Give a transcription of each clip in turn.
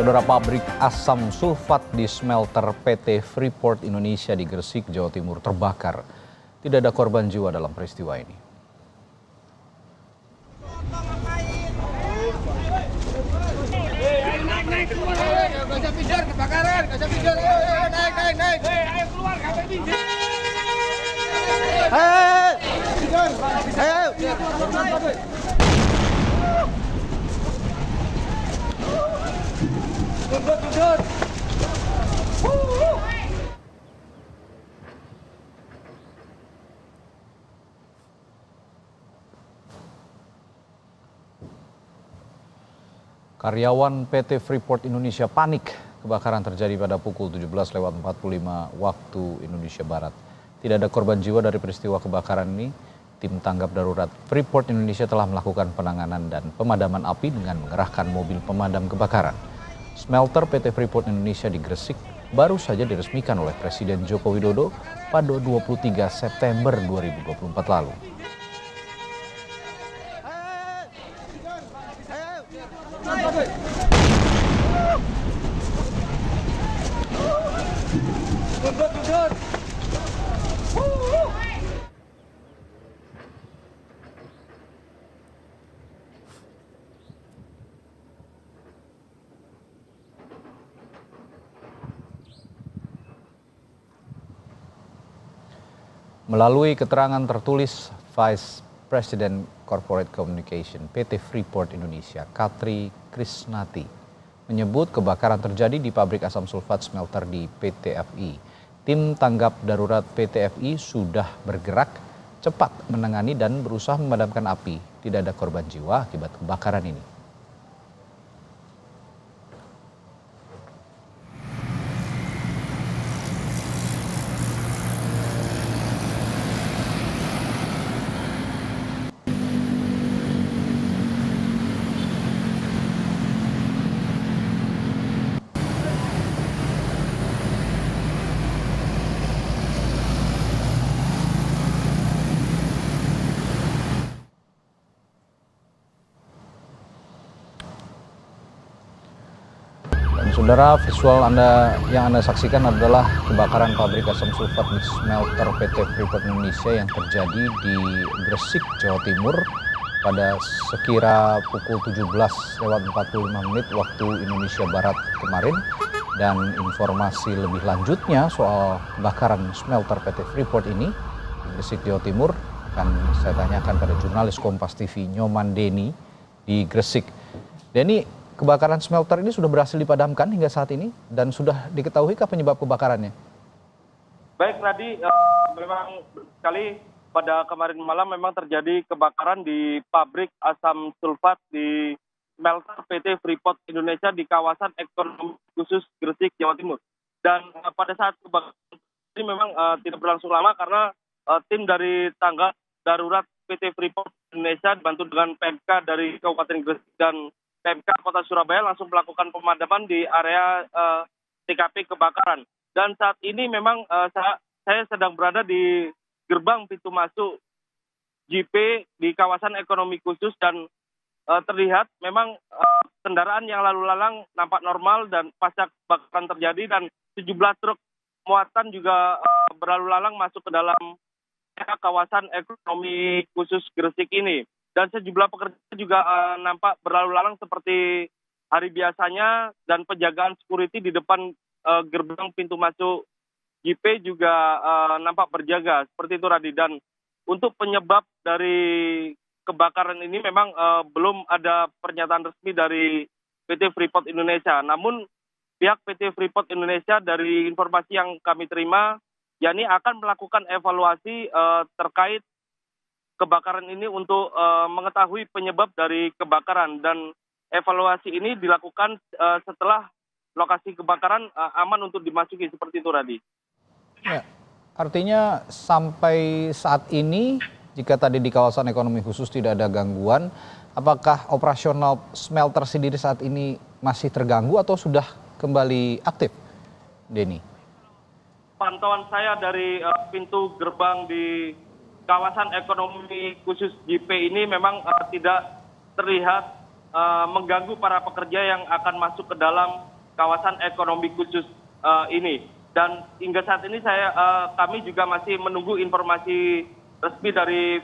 Saudara, pabrik asam sulfat di smelter PT Freeport Indonesia di Gresik, Jawa Timur terbakar. Tidak ada korban jiwa dalam peristiwa ini. Karyawan PT Freeport Indonesia panik. Kebakaran terjadi pada pukul 17.45 waktu Indonesia Barat. Tidak ada korban jiwa dari peristiwa kebakaran ini. Tim tanggap darurat Freeport Indonesia telah melakukan penanganan dan pemadaman api dengan mengerahkan mobil pemadam kebakaran. Smelter PT Freeport Indonesia di Gresik baru saja diresmikan oleh Presiden Joko Widodo pada 23 September 2024 lalu. Melalui keterangan tertulis, Vice President Corporate Communication PT Freeport Indonesia, Katri Krisnati, menyebut kebakaran terjadi di pabrik asam sulfat smelter di PT FI. Tim tanggap darurat PT FI sudah bergerak cepat menangani dan berusaha memadamkan api. Tidak ada korban jiwa akibat kebakaran ini. Saudara, visual yang Anda saksikan adalah kebakaran pabrik asam sulfat di smelter PT Freeport Indonesia yang terjadi di Gresik, Jawa Timur pada sekira pukul 17.45 waktu Indonesia Barat kemarin. Dan informasi lebih lanjutnya soal kebakaran smelter PT Freeport ini di Gresik, Jawa Timur akan saya tanyakan pada jurnalis Kompas TV Nyoman Denny di Gresik. Denny, kebakaran smelter ini sudah berhasil dipadamkan hingga saat ini dan sudah diketahuikah penyebab kebakarannya? Baik, Radi, memang sekali pada kemarin malam memang terjadi kebakaran di pabrik asam sulfat di smelter PT Freeport Indonesia di kawasan ekonomi khusus Gresik, Jawa Timur. Dan pada saat kebakaran ini memang tidak berlangsung lama karena tim dari tanggap darurat PT Freeport Indonesia dibantu dengan PMK dari Kabupaten Gresik dan PMK Kota Surabaya langsung melakukan pemadaman di area TKP kebakaran. Dan saat ini memang saya sedang berada di gerbang pintu masuk JP di kawasan ekonomi khusus dan terlihat memang kendaraan yang lalu lalang nampak normal dan pasca kebakaran terjadi dan sejumlah truk muatan juga berlalu lalang masuk ke dalam kawasan ekonomi khusus Gresik ini. Dan sejumlah pekerja juga nampak berlalu lalang seperti hari biasanya dan penjagaan security di depan gerbang pintu masuk JP juga nampak berjaga seperti itu, Radi. Dan untuk penyebab dari kebakaran ini memang belum ada pernyataan resmi dari PT Freeport Indonesia. Namun pihak PT Freeport Indonesia dari informasi yang kami terima, yakni akan melakukan evaluasi terkait kebakaran ini untuk mengetahui penyebab dari kebakaran, dan evaluasi ini dilakukan setelah lokasi kebakaran aman untuk dimasuki seperti itu, Radi. Ya, artinya sampai saat ini jika tadi di kawasan ekonomi khusus tidak ada gangguan, apakah operasional smelter sendiri saat ini masih terganggu atau sudah kembali aktif, Denny? Pantauan saya dari pintu gerbang di kawasan ekonomi khusus JP ini memang tidak terlihat mengganggu para pekerja yang akan masuk ke dalam kawasan ekonomi khusus ini. Dan hingga saat ini kami juga masih menunggu informasi resmi dari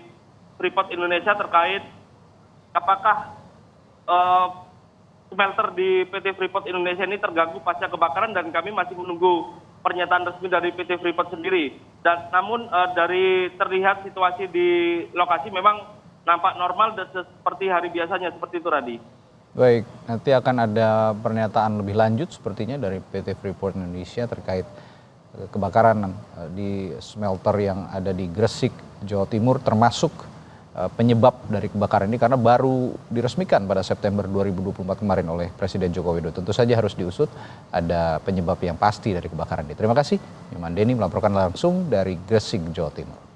Freeport Indonesia terkait apakah smelter di PT Freeport Indonesia ini terganggu pasca kebakaran, dan kami masih menunggu pernyataan resmi dari PT Freeport sendiri. Dan namun dari terlihat situasi di lokasi memang nampak normal dan seperti hari biasanya, seperti itu, Radi. Baik, nanti akan ada pernyataan lebih lanjut sepertinya dari PT Freeport Indonesia terkait kebakaran di smelter yang ada di Gresik, Jawa Timur, termasuk penyebab dari kebakaran ini karena baru diresmikan pada September 2024 kemarin oleh Presiden Joko Widodo. Tentu saja harus diusut ada penyebab yang pasti dari kebakaran ini. Terima kasih, Nyoman Denny melaporkan langsung dari Gresik, Jawa Timur.